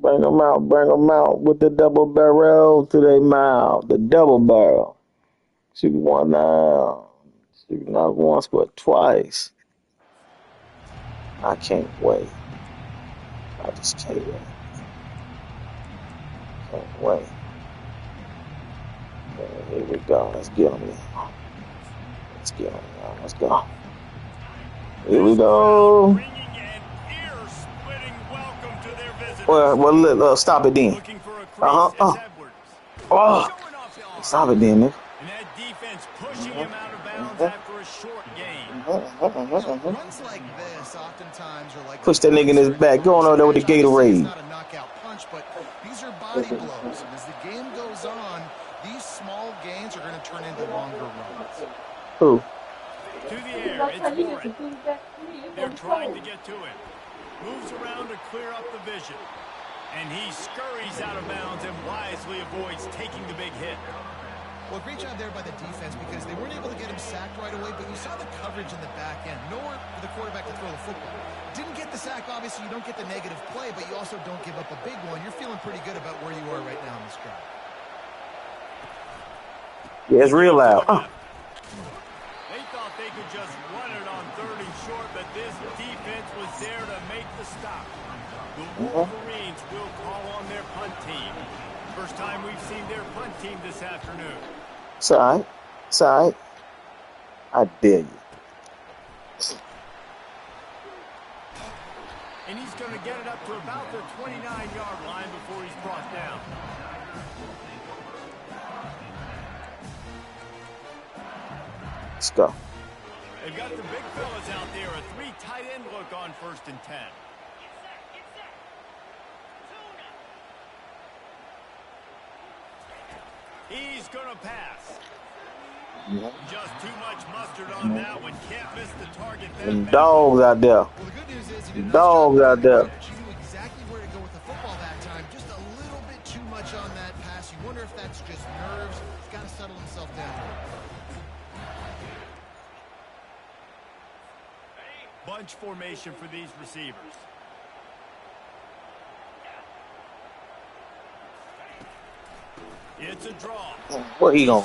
Bring them out with the double barrel to their mouth. The double barrel. Shoot one now. Shoot not once, but twice. I can't wait. I just can't wait. Can't wait. Here we go. Let's get them now. Let's get them now. Let's go. Here we go. Well, stop it then. Oh, stop it then, nigga. And that defense pushing him out of bounds after a short game. Runs like this oftentimes are like push that nigga in his back. Go on over there with the Gatorade. It's not a knockout punch, but these are body blows. And as the game goes on, these small gains are going to turn into longer runs. Who? To the air, it's Warren. They're trying to get to it. Moves around to clear up the vision. And he scurries out of bounds and wisely avoids taking the big hit. Well, great job there by the defense because they weren't able to get him sacked right away, but you saw the coverage in the back end. Nowhere for the quarterback to throw the football. Didn't get the sack, obviously you don't get the negative play, but you also don't give up a big one. You're feeling pretty good about where you are right now in this drive. Yeah, it's real loud. They thought they could just run it on 3rd and short, but this defense was there to make the stop. The Wolverines will call on their punt team. First time we've seen their punt team this afternoon. Side. I dare you. And he's going to get it up to about the 29-yard line before he's brought down. Let's go. They've got the big fellas out there. A 3 tight end look on 1st and 10. He's going to pass. Just too much mustard on that one. Can't miss the target. Them dogs out there. Well, the good news is he did Dogs out there. She knew exactly where to go with the football that time. Just a little bit too much on that pass. You wonder if that's just nerves. He's got to settle himself down. Bunch formation for these receivers. It's a draw. Where he going?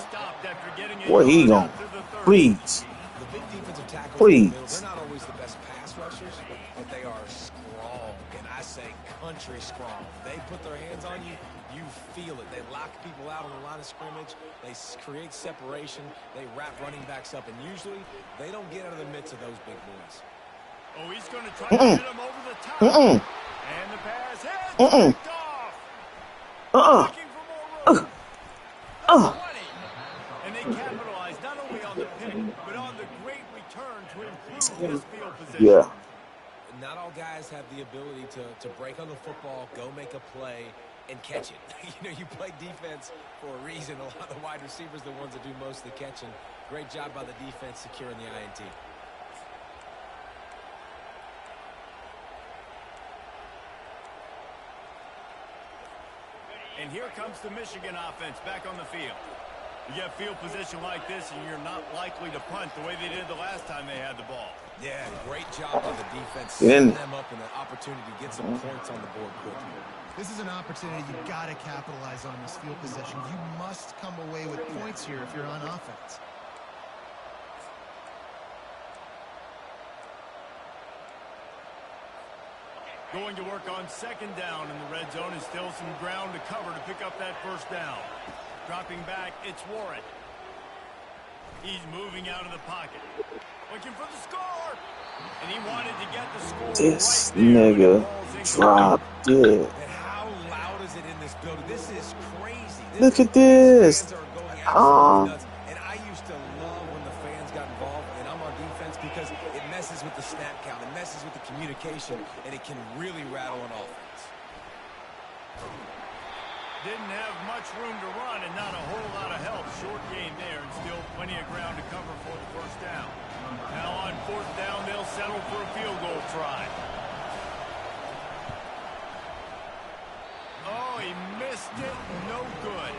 Please. The big defensive tackles Please. They're not always the best pass rushers, but they are strong, and I say country strong. They put their hands on you, you feel it. They lock people out on the line of scrimmage. They create separation. They wrap running backs up, and usually they don't get out of the midst of those big boys. Oh, he's going to try to hit him over the top. And the pass is picked off. Looking for more room. And they capitalize not only on the pick, but on the great return to improve his field position. Yeah. Not all guys have the ability to break on the football, go make a play, and catch it. You know, you play defense for a reason. A lot of the wide receivers are the ones that do most of the catching. Great job by the defense securing the INT. And here comes the Michigan offense back on the field. You get field position like this, and you're not likely to punt the way they did the last time they had the ball. Yeah, great job by the defense, setting them up in an opportunity to get some points on the board quickly. This is an opportunity you've got to capitalize on this field position. You must come away with points here if you're on offense. Going to work on 2nd down in the red zone, and still some ground to cover to pick up that 1st down. Dropping back, it's Warren. He's moving out of the pocket. Looking for the score. And he wanted to get the score. This right there. nigga dropped it. And how loud is it in this building? This is crazy. Look at this. And I used to love when the fans got involved, and I'm on defense because it messes with the snap count, it messes with the communication, and it can really rattle an offense. Didn't have much room to run and not a whole lot of help. Short game there, and still plenty of ground to cover for the 1st down. Now on 4th down, they'll settle for a field goal try. Oh, he missed it. No good.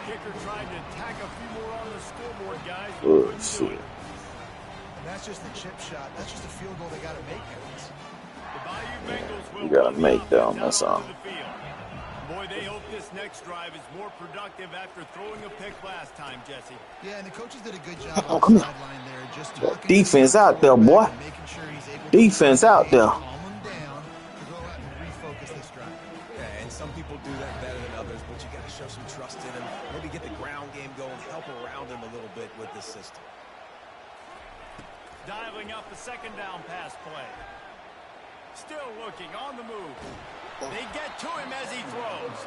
Kicker tried to tack a few more on the scoreboard, guys. Oh, shit. And that's just the chip shot. That's just a field goal they got to make, guys. The Bayou Bengals You will gotta run the make offense them. out That's all. onto the field. Boy, they hope this next drive is more productive after throwing a pick last time, Jesse. Yeah, and the coaches did a good job Oh, on the come here. sideline there, just That talking to the defense young out there, boy. quarterback and making sure he's able to Defense find the out page, there. calm him down to go out and refocus this drive. Yeah, and some people do that better than others, but you got to show some trust in him. Maybe get the ground game going, help around him a little bit with this system. Dialing up the second down pass play. Still looking on the move. They get to him as he throws.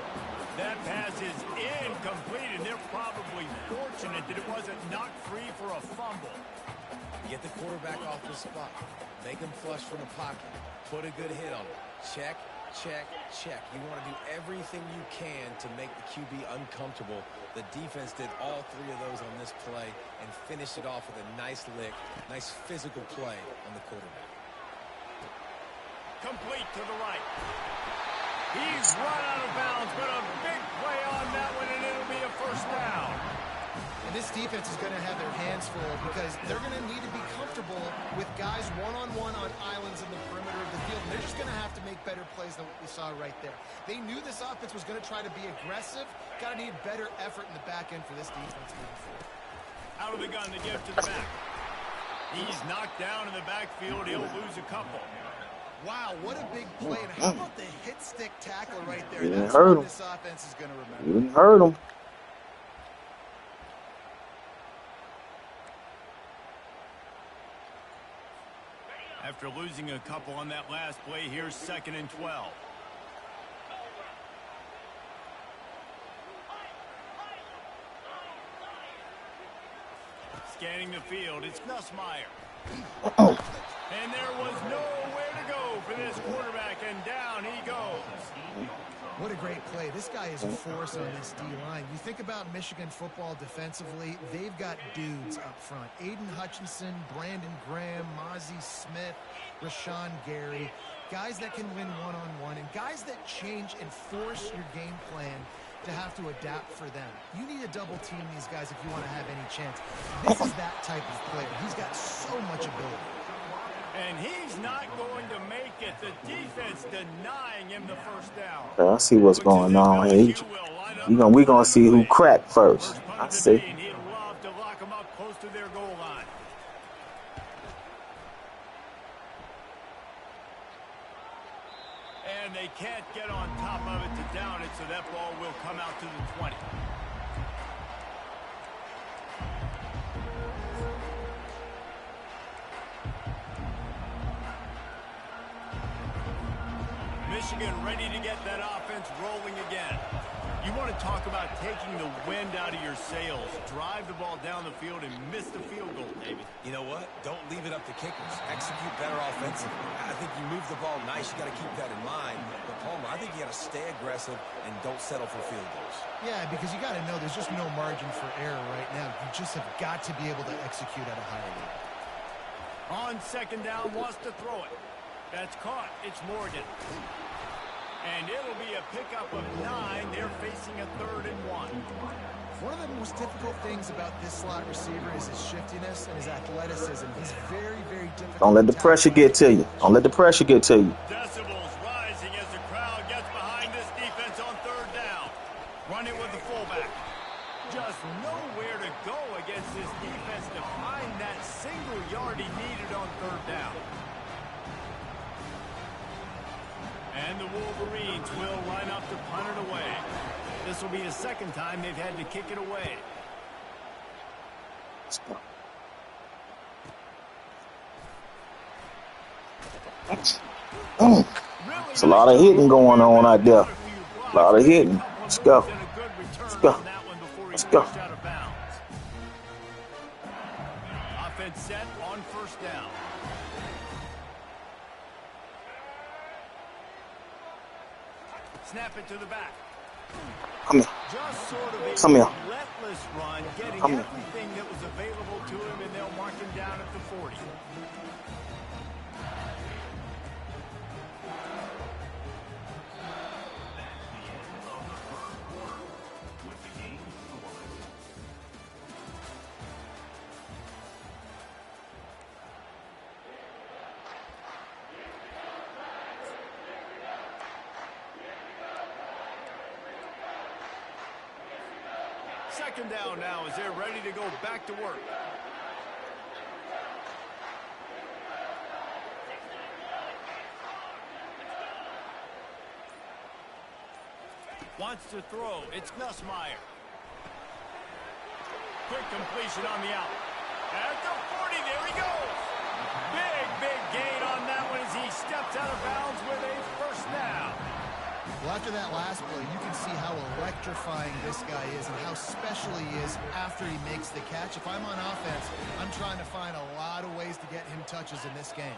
That pass is incomplete, and they're probably fortunate that it wasn't knocked free for a fumble. Get the quarterback off the spot. Make him flush from the pocket. Put a good hit on him. Check, check, check. You want to do everything you can to make the QB uncomfortable. The defense did all three of those on this play and finished it off with a nice lick, nice physical play on the quarterback. Complete to the right. He's run out of bounds, but a big play on that one, and it'll be a first down. And this defense is going to have their hands full because they're going to need to be comfortable with guys one-on-one on islands in the perimeter of the field. And they're just going to have to make better plays than what we saw right there. They knew this offense was going to try to be aggressive. Got to need better effort in the back end for this defense moving forward. Out of the gun to give to the back. He's knocked down in the backfield. He'll lose a couple. Wow, what a big play. And how about the hit stick tackle right there? You didn't That's hurt what him. this offense is going to remember. You didn't hurt him. After losing a couple on that last play, here's 2nd and 12. Scanning the field, it's Nussmeier. And there was nowhere to go for this quarterback, and down he goes. What a great play. This guy is a force on this D-line. You think about Michigan football defensively, they've got dudes up front. Aiden Hutchinson, Brandon Graham, Mozzie Smith, Rashawn Gary. Guys that can win one-on-one and guys that change and force your game plan to have to adapt for them. You need to double team these guys if you want to have any chance. This is that type of player. He's got so much ability. And he's not going to make it. The defense denying him the first down. I see what's going on here. We're gonna see who cracked first. I see. And he'd love to lock him up close to their goal line. And they can't get on top of it to down it, so that ball will come out to the 20. Michigan ready to get that offense rolling again. You want to talk about taking the wind out of your sails. Drive the ball down the field and miss the field goal, David. You know what? Don't leave it up to kickers. Execute better offensively. I think you move the ball nice. You got to keep that in mind. But Palmer, I think you got to stay aggressive and don't settle for field goals. Yeah, because you got to know there's just no margin for error right now. You just have got to be able to execute at a higher level. On 2nd down, wants to throw it. That's caught. It's Morgan. And it'll be a pickup of 9. They're facing a 3rd and 1. One of the most difficult things about this slot receiver is his shiftiness and his athleticism. He's very, very difficult. Don't let the pressure get to you. Don't let the pressure get to you. Decibels rising as the crowd gets behind this defense on 3rd down. Running with the fullback. Just nowhere to go against this defense to find that single yard he needed on 3rd down. And the Wolverines will line up to punt it away. This will be the 2nd time they've had to kick it away. It's a lot of hitting going on out there. A lot of hitting. Let's go. Let's go. Let's go. Offense set on 1st down. Snap it to the back. Come here. Just sort of a Come here. relentless run, getting Come here. everything that was available to him, and they'll mark him down at the 40. Second down now as they're ready to go back to work. Wants to throw. It's Nussmeier. Quick completion on the out. At the 40, there he goes. Big gain on that one as he steps out of bounds with a first down. Well, after that last play, you can see how electrifying this guy is and how special he is after he makes the catch. If I'm on offense, I'm trying to find a lot of ways to get him touches in this game.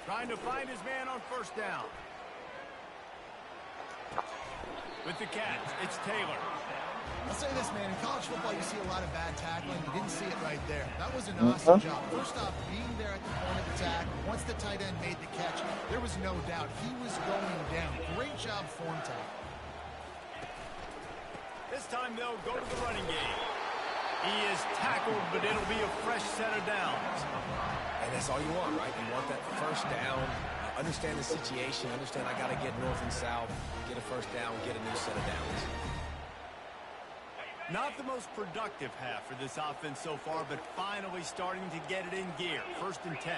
Trying to find his man on first down. With the catch, it's Taylor. I'll say this, man. In college football, you see a lot of bad tackling. You didn't see it right there. That was an awesome job. First off, being there at the point of attack. Once the tight end made the catch, there was no doubt he was going down. Great job form tackle. This time they'll go to the running game. He is tackled, but it'll be a fresh set of downs. And that's all you want, right? You want that first down. Understand the situation. Understand I got to get north and south, get a first down, get a new set of downs. Not the most productive half for this offense so far, but finally starting to get it in gear. 1st and 10.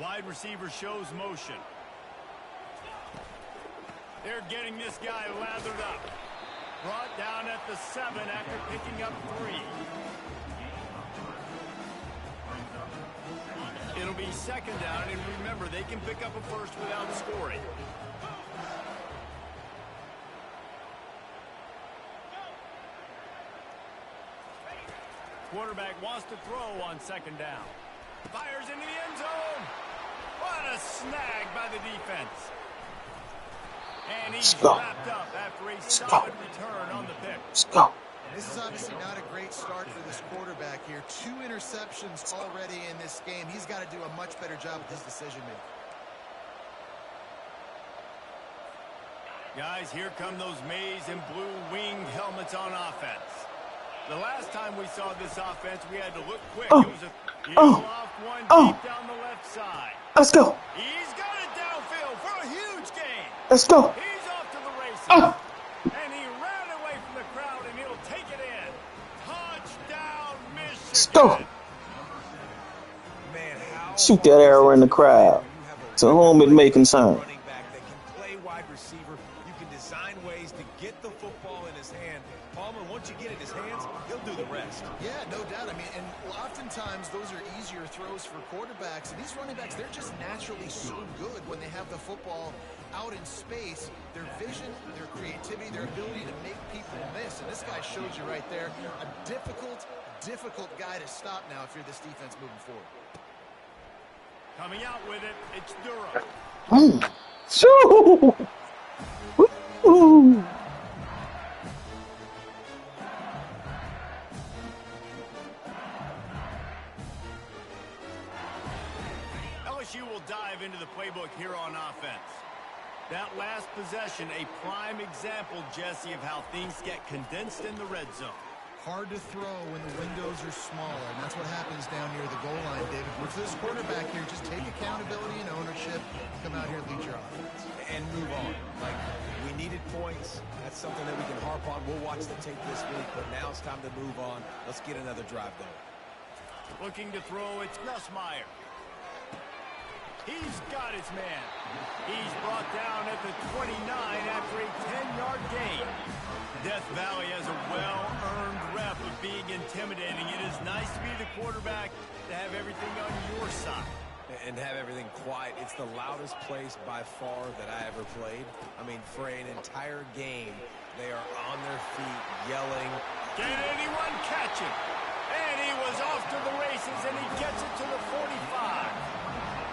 Wide receiver shows motion. They're getting this guy lathered up. Brought down at the 7 after picking up 3. It'll be second down, and remember, they can pick up a first without scoring. Quarterback wants to throw on second down. Fires into the end zone. What a snag by the defense. And he's wrapped up after a solid return on the pick. Let's go. This is obviously not a great start for this quarterback here. 2 interceptions already in this game. He's got to do a much better job with his decision-making. Guys, here come those maize and blue winged helmets on offense. The last time we saw this offense, we had to look quick. It was a off one deep down the left side. Let's go. He's got it downfield for a huge gain. Let's go. He's off to the races. And he ran away from the crowd, and he'll take it in. Touchdown, Michigan. Let's go. Man, how Shoot that arrow in the crowd. To whom it may concern. running back that can play wide receiver. You can design ways to get the football in his hand. Palmer, once you get it in his hands, he'll do the rest. Yeah, no doubt. I mean, and oftentimes those are easier throws for quarterbacks. And these running backs, they're just naturally so good when they have the football out in space. Their vision, their creativity, their ability to make people miss. And this guy showed you right there, a difficult guy to stop now if you're this defense moving forward. Coming out with it, it's Durham. Shoo! Woo! LSU will dive into the playbook here on offense. That last possession, a prime example, Jesse, of how things get condensed in the red zone. Hard to throw when the windows are smaller, and that's what happens down near the goal line, David. For this quarterback here, just take accountability and ownership, come out here and lead your offense. And move on. Like, we needed points. That's something that we can harp on. We'll watch the tape this week, but now it's time to move on. Let's get another drive going. Looking to throw, it's Nussmeier. He's got his man. He's brought down at the 29 after a 10-yard gain. Death Valley has a well-earned rep of being intimidating. It is nice to be the quarterback, to have everything on your side. And have everything quiet. It's the loudest place by far that I ever played. I mean, for an entire game, they are on their feet, yelling. Can anyone catch him? And he was off to the races, and he gets it to the 45.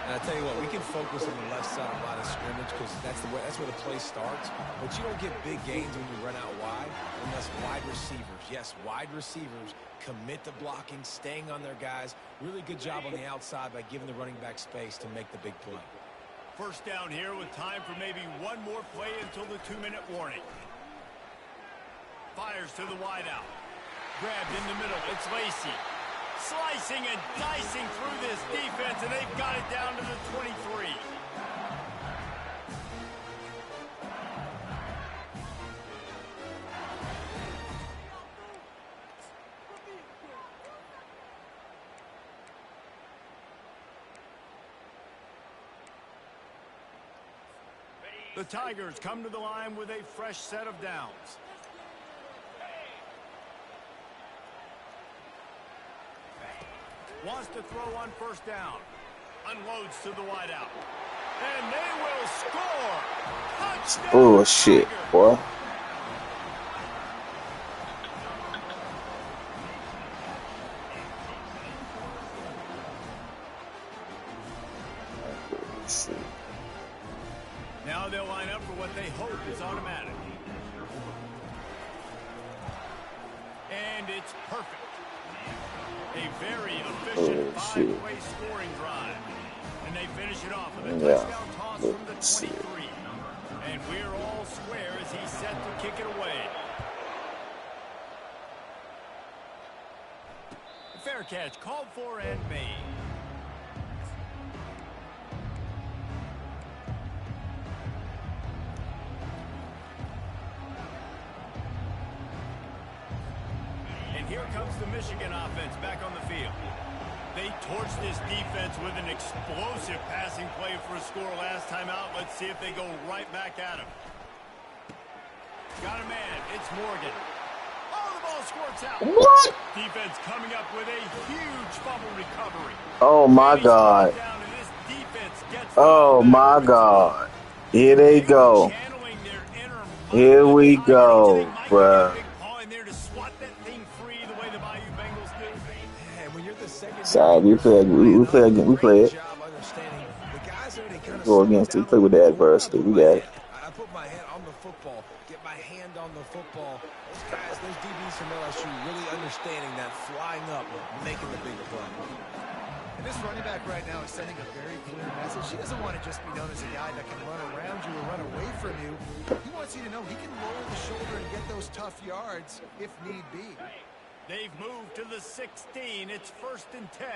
And I tell you what, we can focus on the left side of line of scrimmage because that's where the play starts. But you don't get big gains when you run out wide unless wide receivers, yes, wide receivers commit to blocking, staying on their guys. Really good job on the outside by giving the running back space to make the big play. First down here with time for maybe one more play until the 2-minute warning. Fires to the wideout. Grabbed in the middle. It's Lacey. Slicing and dicing through this defense, and they've got it down to the 23. The Tigers come to the line with a fresh set of downs. Wants to throw on first down. Unloads to the wideout. And they will score. Touchdown, Bullshit, Tigers. boy. Now they'll line up for what they hope is automatic. And it's perfect. A very efficient five-way scoring drive. And they finish it off with a touchdown toss from the 23. And we're all square as he's set to kick it away. Fair catch called for and made. Here comes the Michigan offense back on the field. They torched this defense with an explosive passing play for a score last time out. Let's see if they go right back at him. Got a man. It's Morgan. Oh, the ball squirts out. What? Defense coming up with a huge fumble recovery. Oh, my God. Oh, my God. Here they go. Here we go, bruh. Sorry, we play it. Go against it. We play with the adversity. We got it. I put my hand on the football, get my hand on the football. Those guys, those DBs from LSU really understanding that, flying up, making the big play. And this running back right now is sending a very clear message. He doesn't want to just be known as a guy that can run around you or run away from you. He wants you to know he can lower the shoulder and get those tough yards if need be. They've moved to the 16. It's 1st and 10.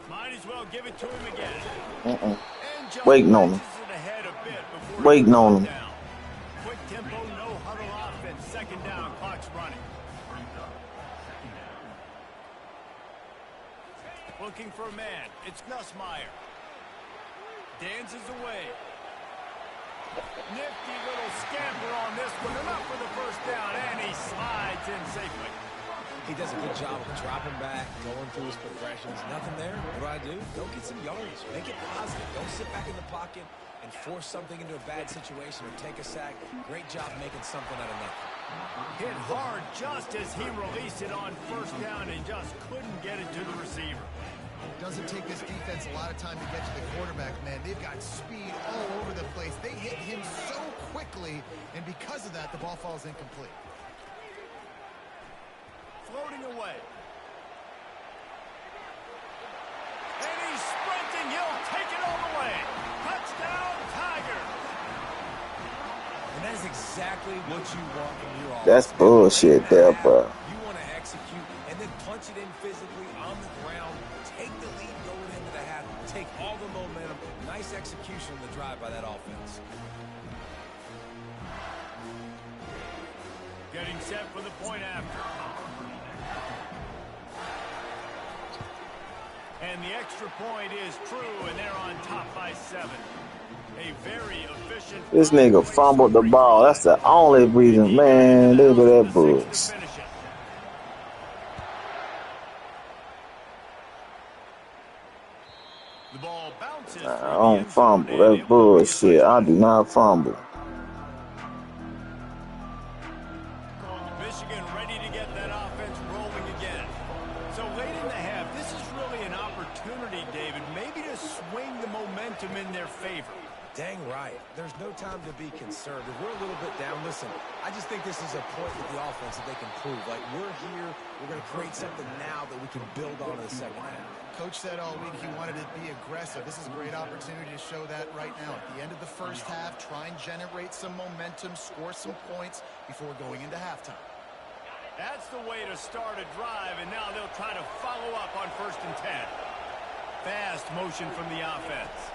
Might as well give it to him again. Waiting on him. Waiting on him. Quick tempo, no huddle offense. 2nd down, clock's running. Looking for a man. It's Nussmeier. Dances away. Nifty little scamper on this one. Enough for the 1st down, and he slides in safely. He does a good job of dropping back, going through his progressions. Nothing there. What do? Go get some yards. Make it positive. Don't sit back in the pocket and force something into a bad situation or take a sack. Great job making something out of nothing. Hit hard just as he released it on 1st down and just couldn't get it to the receiver. Doesn't take this defense a lot of time to get to the quarterback, man. They've got speed all over the place. They hit him so quickly, and because of that, the ball falls incomplete. Floating away. And he's sprinting. He'll take it all the way. Touchdown, Tigers. And that is exactly what you want from your offense. That's bullshit there, bro. You want to execute and then punch it in physically on the ground. Take the lead going into the half. Take all the momentum. Nice execution on the drive by that offense. Getting set for the point after. And the extra point is true, and they're on top by 7. A very efficient... This nigga fumbled the ball. That's the only reason, man. Look at that bullshit. The ball bounces. I don't fumble. That's bullshit. I do not fumble. Michigan ready to get that offense rolling again. So late in the half, this is really an opportunity, David, maybe to swing the momentum in their favor. Dang right. There's no time to be conservative. We're a little bit down. Listen, I just think this is a point with the offense that they can prove. Like, we're here. We're going to create something now that we can build on in the second half. Coach said all week he wanted to be aggressive. This is a great opportunity to show that right now. At the end of the first half, try and generate some momentum, score some points before going into halftime. That's the way to start a drive, and now they'll try to follow up on 1st and 10. Fast motion from the offense.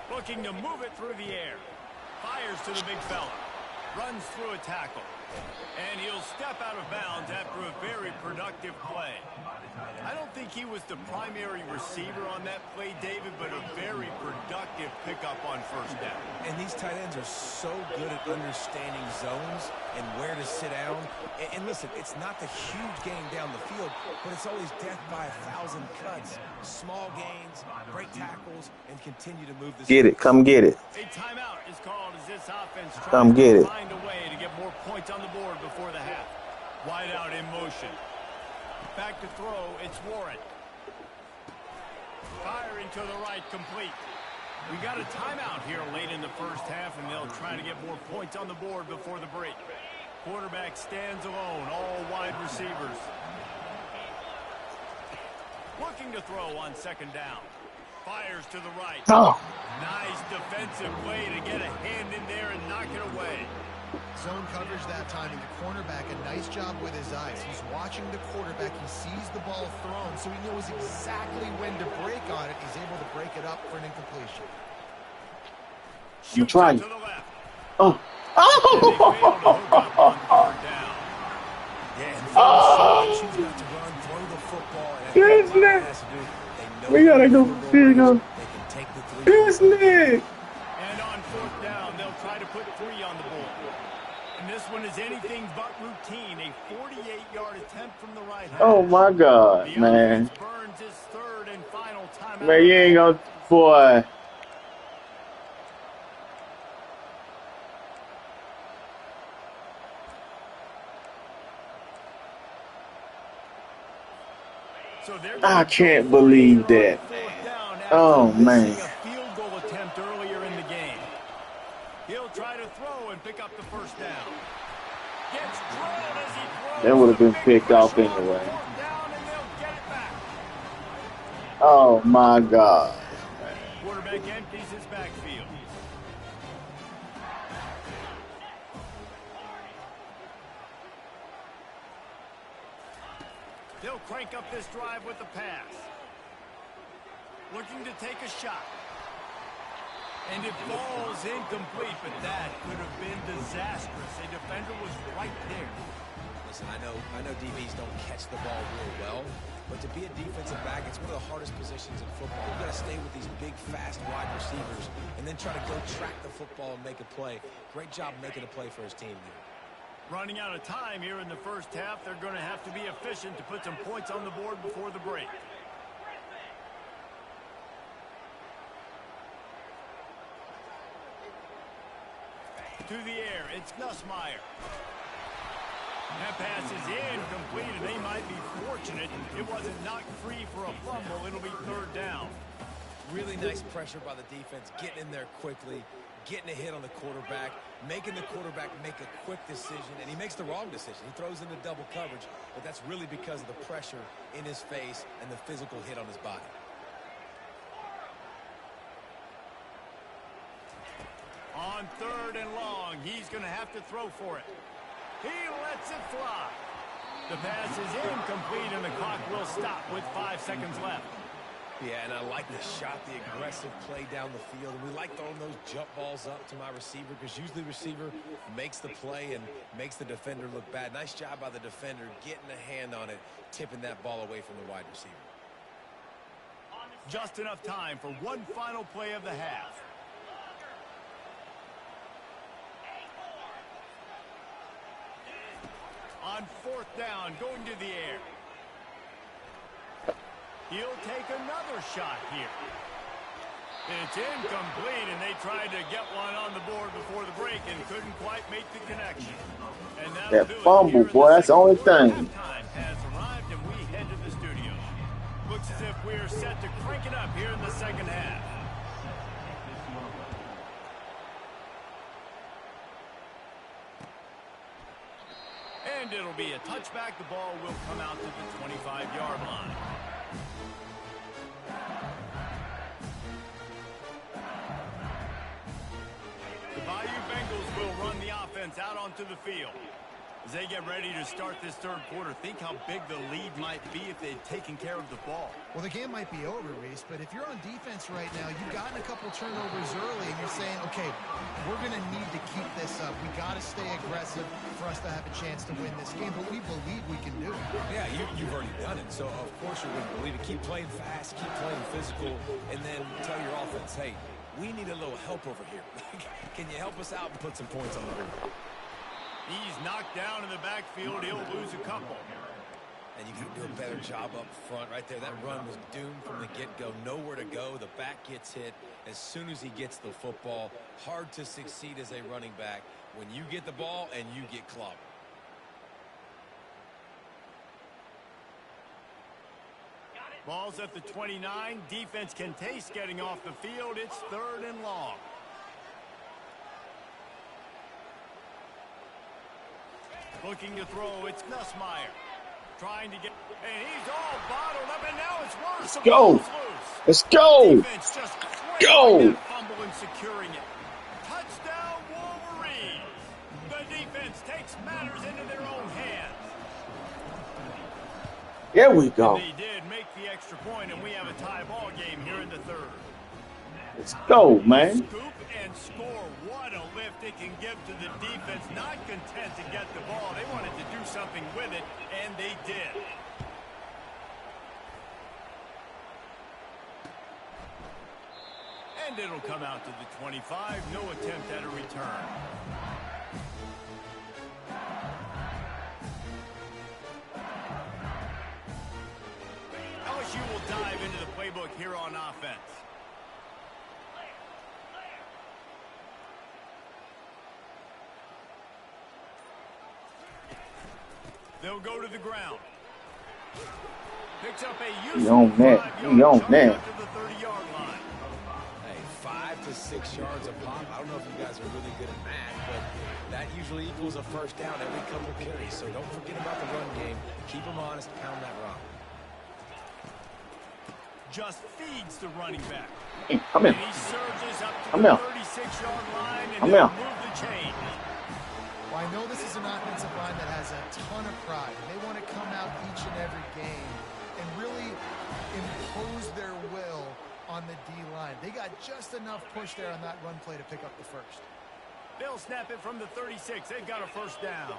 Looking to move it through the air. Fires to the big fella. Runs through a tackle. And he'll step out of bounds after a very productive play. I don't think he was the primary receiver on that play, David, but a very productive pickup on 1st down. And these tight ends are so good at understanding zones and where to sit down. And listen, it's not the huge gain down the field, but it's always death by 1,000 cuts. Small gains, break tackles, and continue to move this. Get it. Come get it. A timeout is called as this offense Come tries get to it. find a way to get more points on the board before the half. Wide out in motion. Back to throw, it's Warren. Firing to the right, complete. We got a timeout here late in the first half, and they'll try to get more points on the board before the break. Quarterback stands alone, all wide receivers. Looking to throw on 2nd down. Fires to the right. Oh. Nice defensive play to get a hand in there and knock it away. Zone coverage that time, and the cornerback, a nice job with his eyes. He's watching the quarterback. He sees the ball thrown, so he knows exactly when to break on it. He's able to break it up for an incompletion. I'm trying. To the left. Oh. Business. We gotta go. Here you go. Business. And on 4th down, they'll try to put 3 on the board. And this one is anything but routine. A 48-yard attempt from the right hand. Oh my God, man. Burns his 3rd and final timeout. Man, you ain't gonna, boy. So I can't believe that. Oh man. A field goal attempt earlier in the game. He'll try to throw and pick up the 1st down. Gets drilled as he throws. That would have been picked off anyway. Oh my God. Quarterback empties his backfield. They'll crank up this drive with the pass. Looking to take a shot. And it falls incomplete, but that could have been disastrous. A defender was right there. Listen, I know DBs don't catch the ball real well, but to be a defensive back, it's one of the hardest positions in football. You've got to stay with these big, fast wide receivers and then try to go track the football and make a play. Great job making a play for his team there. Running out of time here in the first half, they're going to have to be efficient to put some points on the board before the break. To the air, it's Nussmeier. That pass is incomplete, and they might be fortunate it wasn't knocked free for a fumble. It'll be 3rd down. Really nice pressure by the defense, getting in there quickly, getting a hit on the quarterback, making the quarterback make a quick decision, and he makes the wrong decision. He throws into double coverage, but that's really because of the pressure in his face and the physical hit on his body. On 3rd and long, he's going to have to throw for it. He lets it fly. The pass is incomplete, and the clock will stop with 5 seconds left. Yeah, and I like the shot, the aggressive play down the field. And we like throwing those jump balls up to my receiver because usually the receiver makes the play and makes the defender look bad. Nice job by the defender getting a hand on it, tipping that ball away from the wide receiver. Just enough time for one final play of the half. On 4th down, going to the air. He'll take another shot here. It's incomplete, and they tried to get one on the board before the break and couldn't quite make the connection. And that fumble, boy, that's the only thing. Time has arrived, and we head to the studio. Looks as if we're set to crank it up here in the second half. And it'll be a touchback. The ball will come out to the 25-yard line. The Bayou Bengals will run the offense out onto the field. As they get ready to start this third quarter, think how big the lead might be if they'd taken care of the ball. Well, the game might be over, Reese, but if you're on defense right now, you've gotten a couple turnovers early, and you're saying, okay, we're going to need to keep this up. We got to stay aggressive for us to have a chance to win this game, but we believe we can do it. Yeah, you've already done it, so of course you're going to believe it. Keep playing fast, keep playing physical, and then tell your offense, hey, we need a little help over here. Can you help us out and put some points on the board? He's knocked down in the backfield. He'll lose a couple. And you can do a better job up front right there. That run was doomed from the get-go. Nowhere to go. The back gets hit as soon as he gets the football. Hard to succeed as a running back when you get the ball and you get clobbered. Ball's at the 29. Defense can taste getting off the field. It's 3rd and long. Looking to throw, it's Nussmeier. Trying to get, and he's all bottled up, and now it's worse. Let's go. Let's go. Defense just go. That fumble and securing it. Touchdown, Wolverines. The defense takes matters into their own hands. There we go. And they did make the extra point, and we have a tie ball game here in the 3rd. Let's go, man. Scoop and score. What a lift it can give to the defense. Not content to get the ball. They wanted to do something with it, and they did. And it'll come out to the 25. No attempt at a return. LSU will dive into the playbook here on offense. They'll go to the ground. Picks up a useful 5-yard jump to the 30-yard line. Hey, 5 to 6 yards a pop. I don't know if you guys are really good at math, but that usually equals a first down every couple carries. So don't forget about the run game. Keep them honest. Pound that rock. Just feeds the running back. Come here. And he surges up to Come the here. 36-yard line and Come they'll here. move the chain. Well, I know this is an offensive line that has a ton of pride. They want to come out each and every game and really impose their will on the D-line. They got just enough push there on that run play to pick up the first. They'll snap it from the 36. They've got a first down.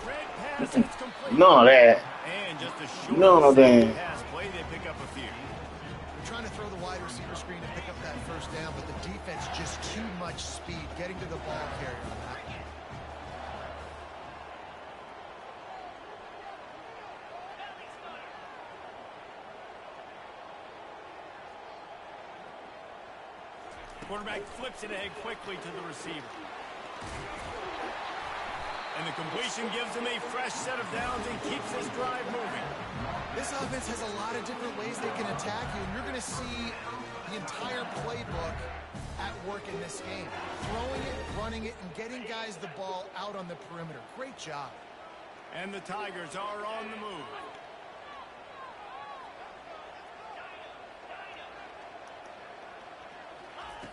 Red pass, it's complete. None of that. And just a short None of that. pass play, they pick up a few. They're trying to throw the wide receiver screen to pick up that first down, but the defense just too much speed getting to the ball carrier on that one. Quarterback flips it ahead quickly to the receiver. And the completion gives him a fresh set of downs and keeps this drive moving. This offense has a lot of different ways they can attack you, and you're going to see the entire playbook at work in this game. Throwing it, running it, and getting guys the ball out on the perimeter. Great job. And the Tigers are on the move.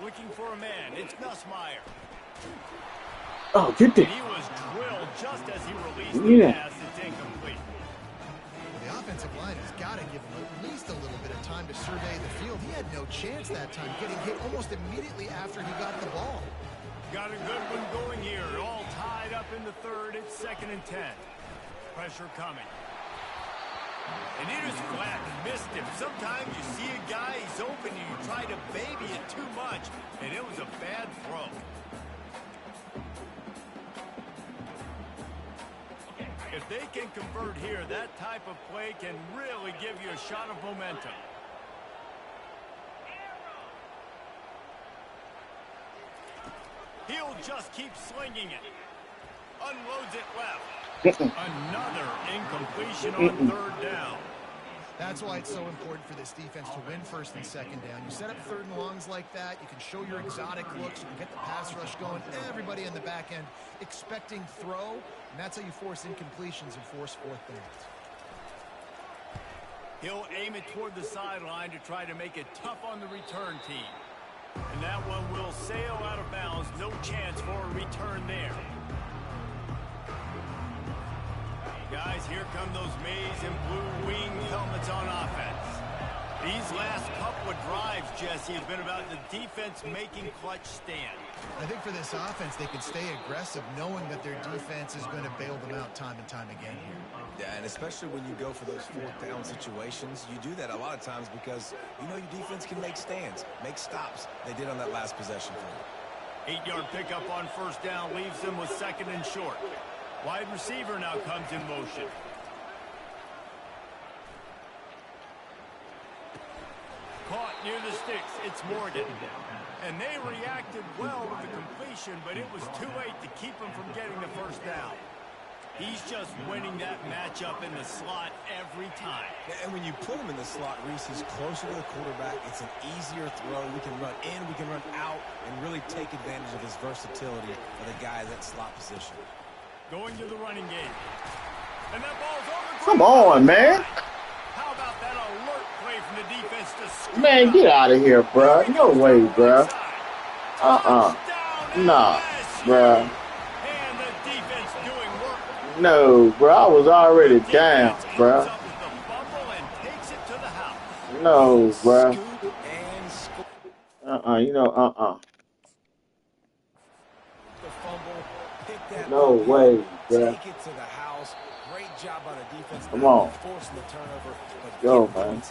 Looking for a man. It's Nussmeier. Oh, get And there. he was drilled just as he released the pass. It's incomplete. The offensive line has got to give him at least a little bit of time to survey the field. He had no chance that time, getting hit almost immediately after he got the ball. Got a good one going here. All tied up in the 3rd. It's 2nd and 10. Pressure coming. And he just flat missed him. Sometimes you see a guy, he's open, and you try to baby it too much, and it was a bad throw. If they can convert here, that type of play can really give you a shot of momentum. He'll just keep slinging it. Unloads it left. Another incompletion on 3rd down. That's why it's so important for this defense to win first and second down. You set up third and longs like that. You can show your exotic looks. You can get the pass rush going. Everybody in the back end expecting throw, and that's how you force incompletions and force fourth downs. He'll aim it toward the sideline to try to make it tough on the return team. And that one will sail out of bounds. No chance for a return there. Guys, here come those maize and blue wing helmets on offense. These last couple of drives, Jesse, have been about the defense making clutch stands. I think for this offense, they can stay aggressive knowing that their defense is going to bail them out time and time again here. Yeah, and especially when you go for those fourth down situations, you do that a lot of times because you know your defense can make stands, make stops. They did on that last possession for you. 8-yard pickup on first down leaves them with second and short. Wide receiver now comes in motion. Caught near the sticks. It's Morgan. And they reacted well with the completion, but it was too late to keep him from getting the first down. He's just winning that matchup in the slot every time. And when you put him in the slot, Reese, he's closer to the quarterback. It's an easier throw. We can run in, we can run out, and really take advantage of his versatility of the guy in that slot position. Going to the running game. And that ball's over. Come on, man. How about that alert play from the defense to Man, get out of here, bro. No way, bro. Nah, bro. And the defense doing work. No, bro. I was already down, bro. No, bro. You know, No way, bro. Take it to the house. Great job by the defense. Come on. Forcing the turnover. Go, man.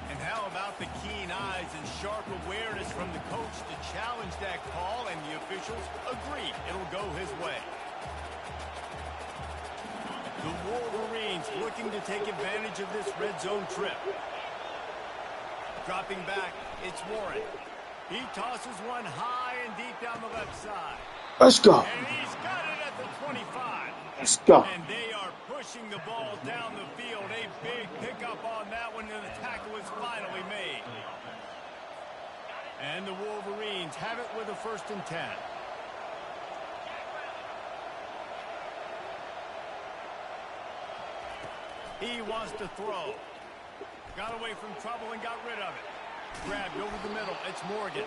And how about the keen eyes and sharp awareness from the coach to challenge that call, and the officials agree it'll go his way. The Wolverines looking to take advantage of this red zone trip. Dropping back, it's Warren. He tosses one high and deep down the left side. Let's go. And he's got it at the 25. Let's go. And they are pushing the ball down the field. A big pickup on that one, and the tackle is finally made. And the Wolverines have it with a 1st and 10. He wants to throw. Got away from trouble and got rid of it. Grabbed over the middle. It's Morgan.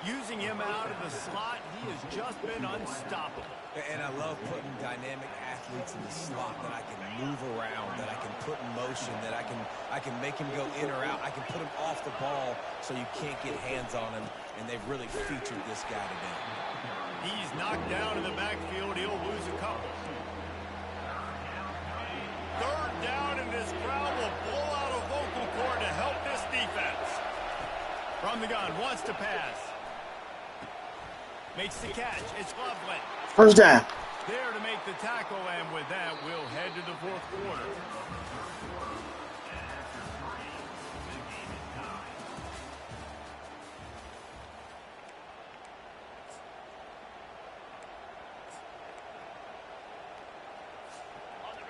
Using him out of the slot, he has just been unstoppable. And I love putting dynamic athletes in the slot that I can move around, that I can put in motion, that I can make him go in or out. I can put him off the ball so you can't get hands on him, and they've really featured this guy today. He's knocked down in the backfield. He'll lose a couple. 3rd down, and this crowd will pull out a vocal cord to help this defense. From the gun, wants to pass. Makes the catch. It's Loveland. 1st down. There to make the tackle, and with that, we'll head to the 4th quarter.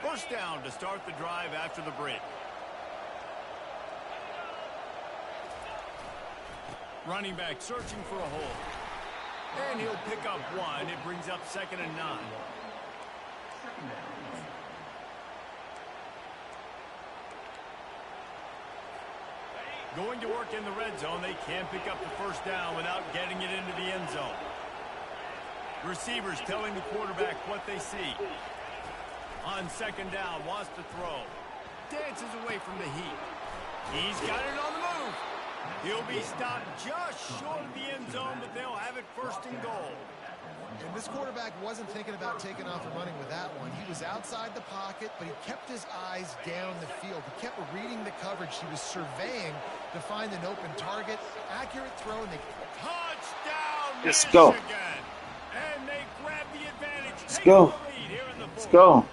First down to start the drive after the break. Running back searching for a hole. And he'll pick up one. It brings up 2nd and 9. Going to work in the red zone. They can't pick up the 1st down without getting it into the end zone. Receivers telling the quarterback what they see. On 2nd down, wants to throw. Dances away from the heat. He's got it on the move. He'll be stopped just short of the end zone, but they'll have it 1st and goal. And this quarterback wasn't thinking about taking off and running with that one. He was outside the pocket, but he kept his eyes down the field. He kept reading the coverage. He was surveying to find an open target. Accurate throw, and they... Touchdown, Let's go. Michigan. And they grab the advantage. Let's go. Let's go.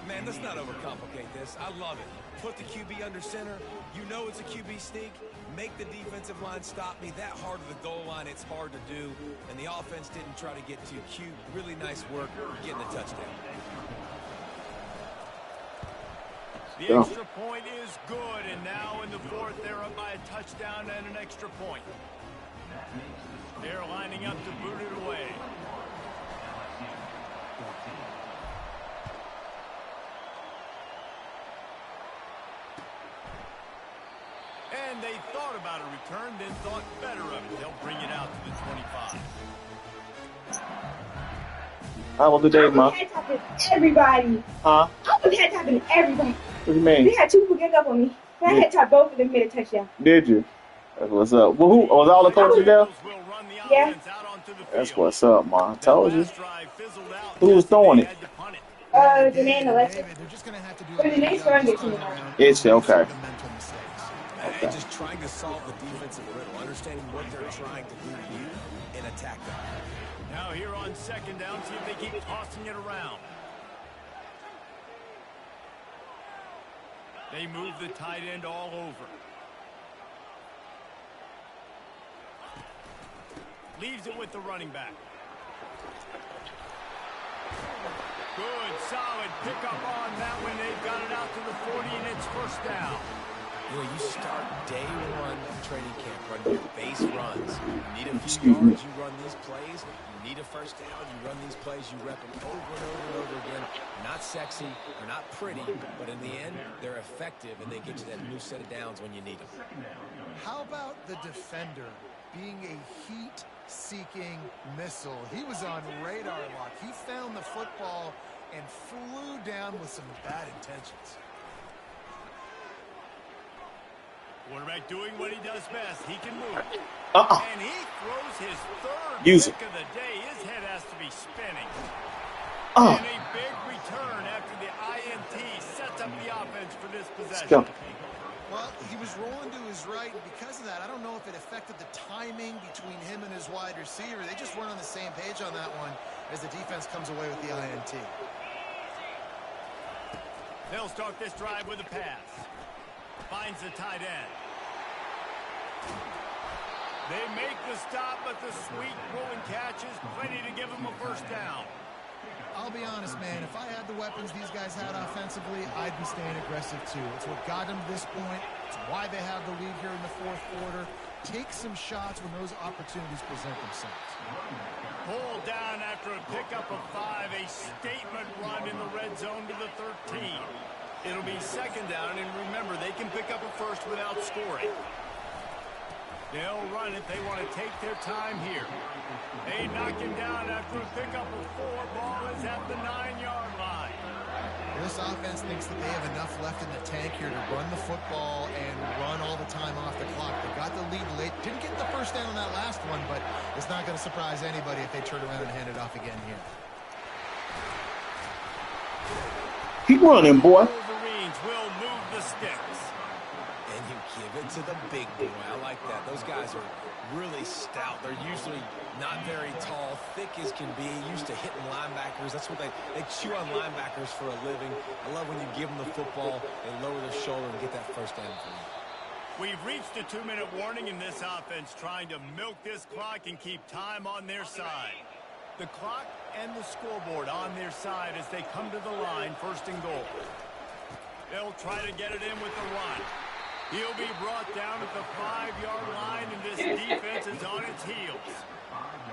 Man, let's not overcomplicate this. I love it. Put the QB under center. You know it's a QB sneak. Make the defensive line stop me. That hard to the goal line, it's hard to do. And the offense didn't try to get too cute. Really nice work getting a touchdown. The Go. extra point is good, and now in the fourth, they're up by a touchdown and an extra point. They're lining up to boot it away. And they thought about a return, then thought better of it. They'll bring it out to the 25. How was the day, Ma? I was head-tapping everybody. Huh? I was head-tapping everybody. What do you mean? They had two people get up on me. And I head-tapped both of them made a touchdown. Did you? That's what's up. Well, who was all the coaches there? Yeah. That's what's up, Ma. I told you. Who was throwing it? The man Alexa. David, they're just going to have to do But the next run gets me. It's okay. And just trying to solve the defensive riddle, understanding what they're trying to do to you and attack them. Now here on second down, see if they keep tossing it around. They move the tight end all over. Leaves it with the running back. Good, solid pickup on that one. They've got it out to the 40, and it's first down. You know, you start day one training camp running your base runs. You need a few yards, you run these plays. You need a first down, you run these plays. You rep them over and over and over again. They're not sexy, they're not pretty, but in the end, they're effective, and they get you that new set of downs when you need them. How about the defender being a heat-seeking missile? He was on radar lock. He found the football and flew down with some bad intentions. Quarterback doing what he does best. He can move. And he throws his third pick of the day. His head has to be spinning. And a big return after the INT sets up the offense for this possession. Well, he was rolling to his right, and because of that, I don't know if it affected the timing between him and his wide receiver. They just weren't on the same page on that one as the defense comes away with the INT. They'll start this drive with a pass. Finds the tight end. They make the stop, but the sweet rolling catch is plenty to give them a first down. I'll be honest, man. If I had the weapons these guys had offensively, I'd be staying aggressive too. It's what got them to this point. It's why they have the lead here in the fourth quarter. Take some shots when those opportunities present themselves. Pulled down after a pickup of 5, a statement run in the red zone to the 13. It'll be second down, and remember, they can pick up a first without scoring. They'll run it. They want to take their time here. They knock him down after a pickup of 4. Ball is at the 9-yard line. This offense thinks that they have enough left in the tank here to run the football and run all the time off the clock. They got the lead late. Didn't get the first down on that last one, but it's not going to surprise anybody if they turn around and hand it off again here. Keep running, boy. Wolverines will move the sticks. And you give it to the big boy. I like that. Those guys are really stout. They're usually not very tall, thick as can be, used to hitting linebackers. That's what they chew on linebackers for a living. I love when you give them the football, they lower their shoulder and get that first down for you. We've reached a 2-minute warning in this offense, trying to milk this clock and keep time on their side. The clock and the scoreboard on their side as they come to the line, first and goal. They'll try to get it in with the run. He'll be brought down at the 5-yard line, and this defense is on its heels.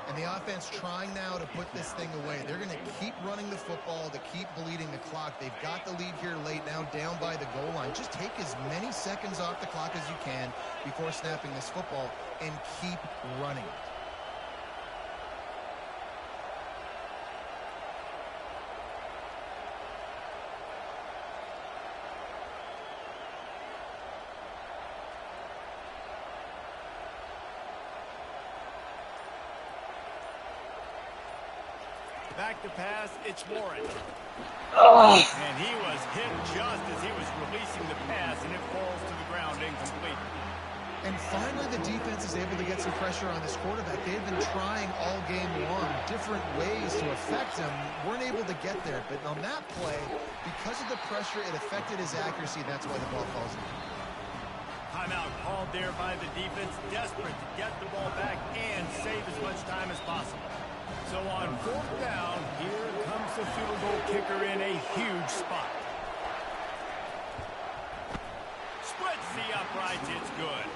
And the offense trying now to put this thing away. They're going to keep running the football to keep bleeding the clock. They've got the lead here late, now down by the goal line. Just take as many seconds off the clock as you can before snapping this football and keep running. Back to pass, it's Warren. And he was hit just as he was releasing the pass, and it falls to the ground incomplete. And finally, the defense is able to get some pressure on this quarterback. They've been trying all game long different ways to affect him. Weren't able to get there. But on that play, because of the pressure, it affected his accuracy. That's why the ball falls in. Timeout called there by the defense, desperate to get the ball back and save as much time as possible. So on fourth down, here comes the field goal kicker in a huge spot. It's good.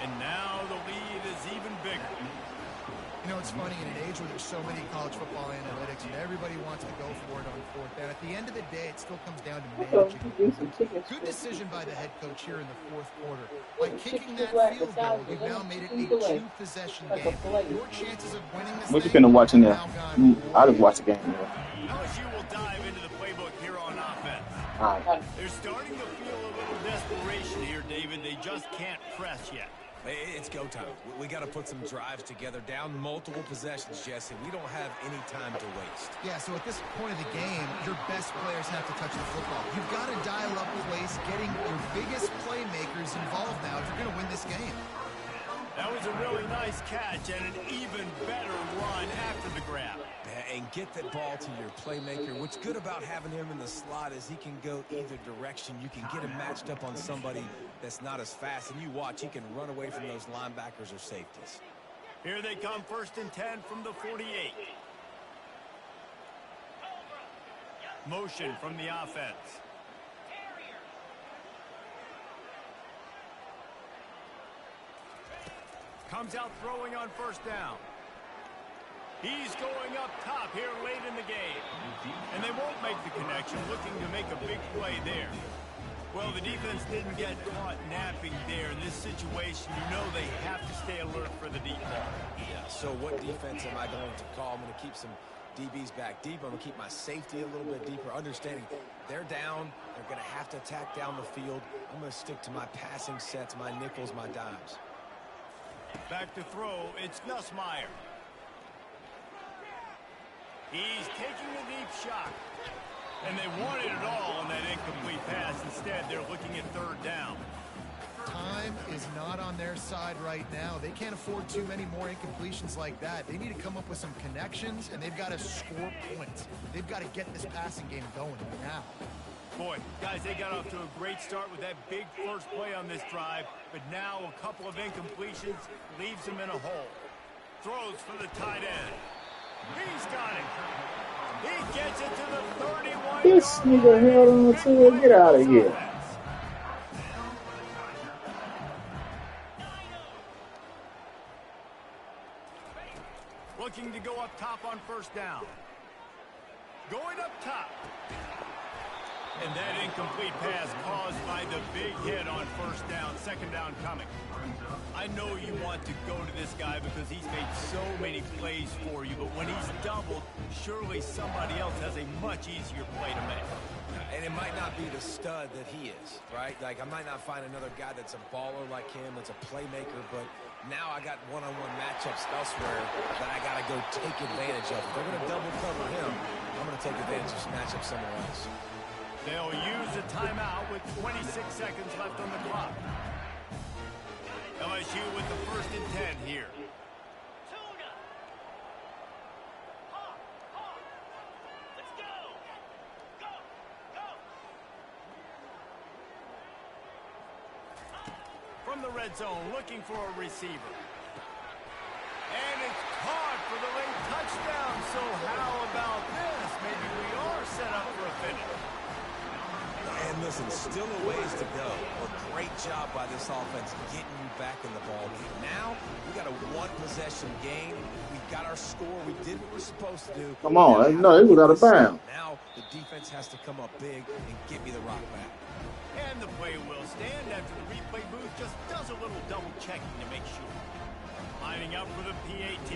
And now the lead is even bigger. You know, it's funny, in an age where there's so many college football analytics and everybody wants to go for it on fourth down, at the end of the day, it still comes down to managing. Good decision by the head coach here in the fourth quarter. By kicking that field goal, you've now made it a two-possession game. Your chances of winning this What you thing finna watch in there? have now gone I just watch the game. LSU will dive into the playbook here on offense. All right. They're starting to feel a little desperation here, David. They just can't press yet. It's go time. We got to put some drives together, down multiple possessions, Jesse. We don't have any time to waste. Yeah, so at this point of the game, your best players have to touch the football. You've got to dial up plays, getting your biggest playmakers involved now if you're going to win this game. That was a really nice catch and an even better run after the grab. And get that ball to your playmaker. What's good about having him in the slot is he can go either direction. You can get him matched up on somebody that's not as fast, and you watch, he can run away from those linebackers or safeties. Here they come, 1st and 10 from the 48. Motion from the offense. Comes out throwing on 1st down. He's going up top here late in the game. And they won't make the connection, looking to make a big play there. Well, the defense didn't get caught napping there. In this situation, you know they have to stay alert for the deep ball. Yeah, so what defense am I going to call? I'm going to keep some DBs back deep. I'm going to keep my safety a little bit deeper, understanding they're down. They're going to have to attack down the field. I'm going to stick to my passing sets, my nickels, my dimes. Back to throw, it's Nussmeier. He's taking the deep shot. And they wanted it all on that incomplete pass. Instead, they're looking at 3rd down. Time is not on their side right now. They can't afford too many more incompletions like that. They need to come up with some connections, and they've got to score points. They've got to get this passing game going now. Boy, guys, they got off to a great start with that big first play on this drive, but now a couple of incompletions leaves them in a hole. Throws for the tight end. He's got it. He gets it to the 31. This nigga held on to it. Get out of here. Looking to go up top on 1st down. Going up top. And that incomplete pass caused by the big hit on 1st down. 2nd down coming. I know you want to go to this guy because he's made so many plays for you, but when he's doubled, surely somebody else has a much easier play to make. And it might not be the stud that he is, right? Like, I might not find another guy that's a baller like him, that's a playmaker, but now I got one-on-one matchups elsewhere that I got to go take advantage of. If they're going to double cover him, I'm going to take advantage of this matchup somewhere else. They'll use a timeout with 26 seconds left on the clock. LSU with the 1st and 10 here. From the red zone, looking for a receiver. And it's caught for the late touchdown. So how about this? Maybe we are set up for a finish. And listen, still a ways to go. A great job by this offense getting you back in the ball game. Now, we got a one-possession game. We got our score. We did what we're supposed to do. Come on. No, it was out of bounds. Now, the defense has to come up big and get me the rock back. And the play will stand after the replay booth just does a little double checking to make sure. Lining up for the PAT.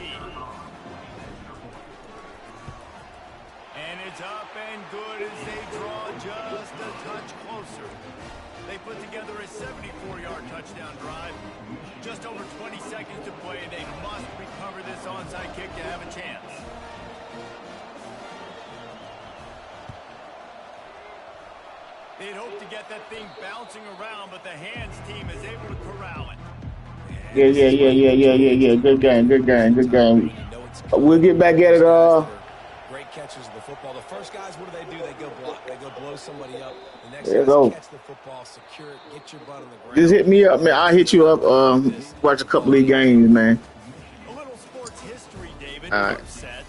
And it's up and good as they draw just a touch closer. They put together a 74-yard touchdown drive. Just over 20 seconds to play. They must recover this onside kick to have a chance. They'd hope to get that thing bouncing around, but the hands team is able to corral it. Yeah. Good game. We'll get back at it. Great catches of the football. The first guys, what do? They go block. They go blow somebody up. The next There you guys go. catch the football, secure it, get your butt on the ground. Just hit me up, man. I'll hit you up. Watch a couple of games, man. A little sports history, David. All right. Said